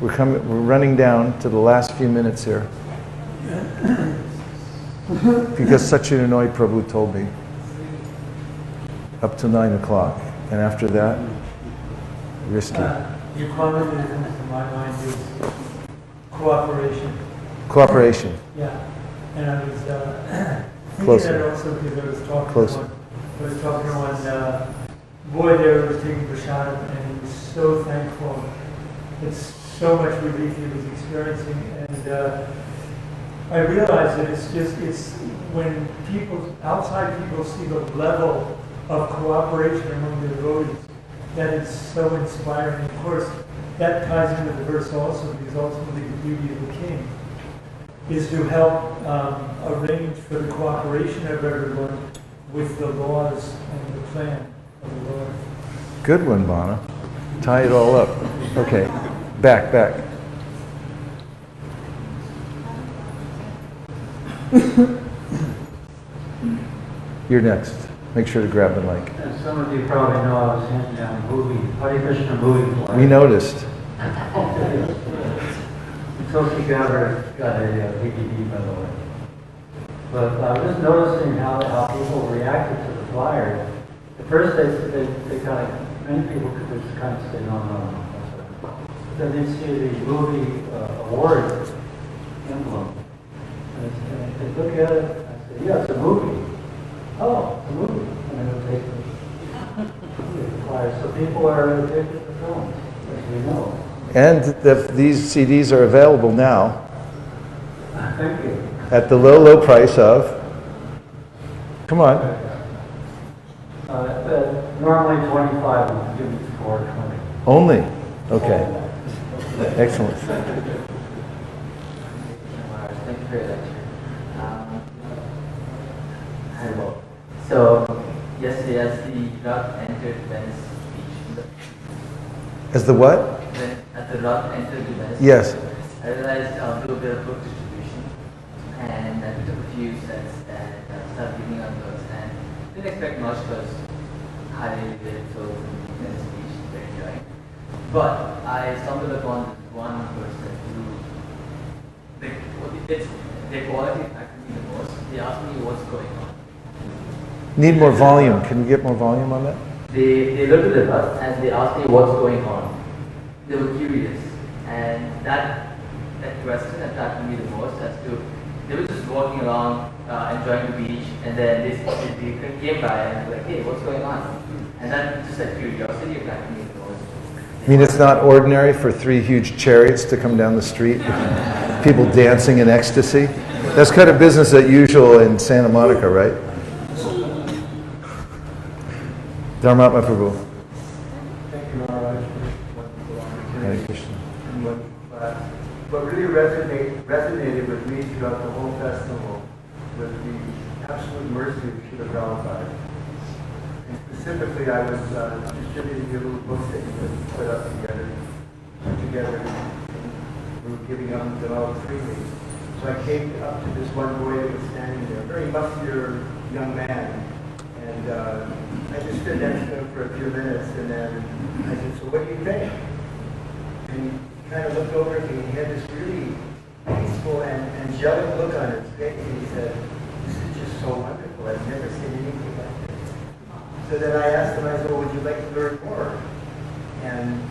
We're running down to the last few minutes here. Because Satchidananda Prabhu told me. Up to 9 o'clock. And after that, risky. Your comment that comes to my mind is cooperation. Cooperation. Yeah. And I was thinking Closer. that also because I was talking Closer. to one boy there who was taking prashadam, and he was so thankful. It's so much relief he was experiencing, and I realized that it's when outside people see the level of cooperation among the devotees, that is so inspiring. And of course, that ties into the verse also, because ultimately the duty of the king is to help arrange for the cooperation of everyone with the laws and the plan of the Lord. Good one, Bana. Tie it all up. Okay. Back. You're next. Make sure to grab the mic. As some of you probably know, I was in a movie, Hare Krishna movie play. We noticed. Toki got a DVD, by the way. But I was just noticing how people reacted to the flyers. At first, they kind of, many people could just kind of say, no. Then they see the movie award emblem. And they look at it, I say, yeah, it's a movie. Oh, it's a movie. And they would take the flyers. So people are addicted to films, as we know. And these CDs are available now. Thank you. At the low price of, come on. Normally 25, we give it for 20. Only? Okay. Excellent. for your lecture. Hello. So, yesterday as the Roth entered Venice Beach, As the what? as the Roth entered the Venice Yes. Beach, I realized I'll do a bit of book distribution, and I took a few sets and started giving out books, and didn't expect much because highly related to Venice Beach, very enjoying. But I stumbled upon this one person who, their quality affected me the most. They asked me what's going on. Need more volume. Can you get more volume on that? They looked at the bus and they asked me what's going on. They were curious, and that question attracted me the most. As to they were just walking along, enjoying the beach, and then they came by and were like, hey, what's going on? And that just that curiosity attracted me the most. I mean, it's not ordinary for 3 huge chariots to come down the street with people dancing in ecstasy. That's kind of business as usual in Santa Monica, right? Dharma Prabhu. Thank you, Maharaj, for Hare Krishna. What really resonated with me throughout the whole festival was the absolute mercy of Srila Prabhupada. And specifically, I was distributing your little books that you had put up together. We were giving them out freely. So I came up to this one boy that was standing there, a very muscular young man. And I just stood next to him for a few minutes, and then I said, so what do you think? And he kind of looked over at me, and he had this really peaceful and angelic look on his face, and he said, this is just so wonderful, I've never seen anything like this. So then I asked him, I said, well, would you like to learn more? And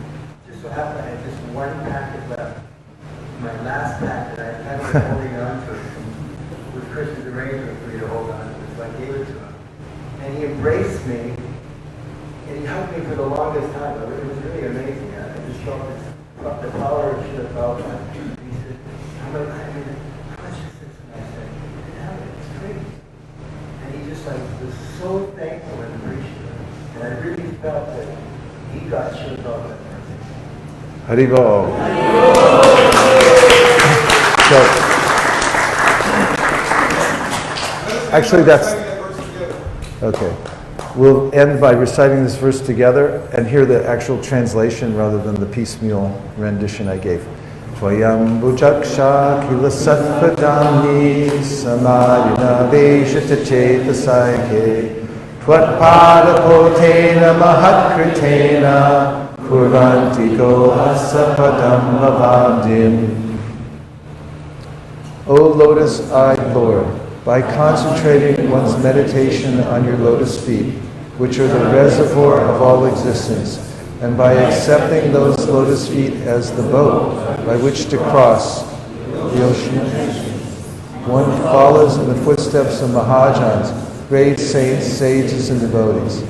just so happened I had just one packet left, my last packet. I kind of was holding on to it with Krishna's arrangement for me to hold on to it, so I gave it to him. And he embraced me, and he hugged me for the longest time. It was really amazing. I just felt the power of Srila Prabhupada. He said, how much is this? And I said, it's free. And he just was so thankful and appreciative. And I really felt that he got Srila Prabhupada. Haribol. So, actually, that's okay. We'll end by reciting this verse together and hear the actual translation rather than the piecemeal rendition I gave. Tvayam bujaksha kila satpadani samadina veshita chetasaike tvatpada potena mahatkritena kurvanti asapadam bhavandim. O lotus-eyed Lord, by concentrating one's meditation on your lotus feet, which are the reservoir of all existence, and by accepting those lotus feet as the boat by which to cross the ocean, one follows in the footsteps of Mahajans, great saints, sages, and devotees.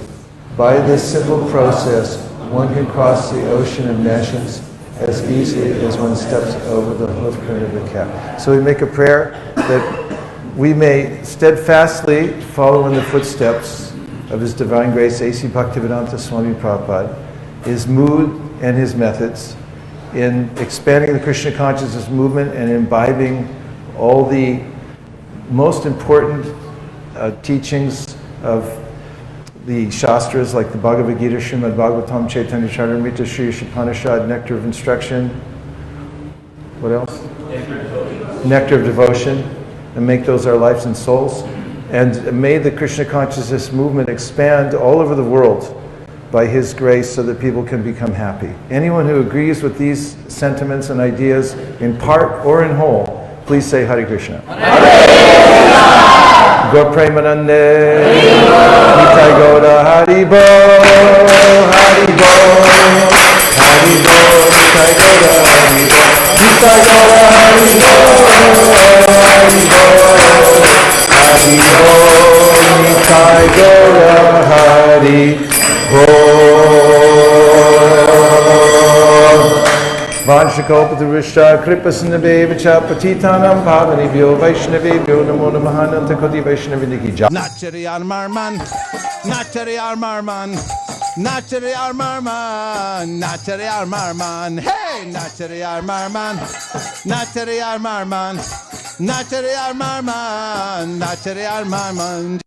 By this simple process, one can cross the ocean of nations as easily as one steps over the hoofprint of a cat. So we make a prayer that we may steadfastly follow in the footsteps of His Divine Grace, A.C. Bhaktivedanta Swami Prabhupada, his mood and his methods in expanding the Krishna consciousness movement and imbibing all the most important teachings of the Shastras, like the Bhagavad Gita, Srimad Bhagavatam, Chaitanya Charitamrita, Sri Upanishad, Nectar of Instruction. What else? Nectar of Devotion. And make those our lives and souls. And may the Krishna consciousness movement expand all over the world by His grace so that people can become happy. Anyone who agrees with these sentiments and ideas in part or in whole, please say Hare Krishna. Gaur Premanande, Nitai Gauda Haribo, Haribo, Haribo, Nitai Gauda Haribo, Nitai Gauda Haribo, Nitai Gauda Haribo. Vanshakopatavrishta kripasinabhevacha patitanam pavanibhyo vaishnavibhyo namo namaha nantakoti vaishnaviniki jai. Nachariyar marman, Nachariyar marman, Nachariyar marman, Nachariyar marman, hey, Nachariyar marman, Nachariyar marman. Nachari Armarman, Nachari Armarman.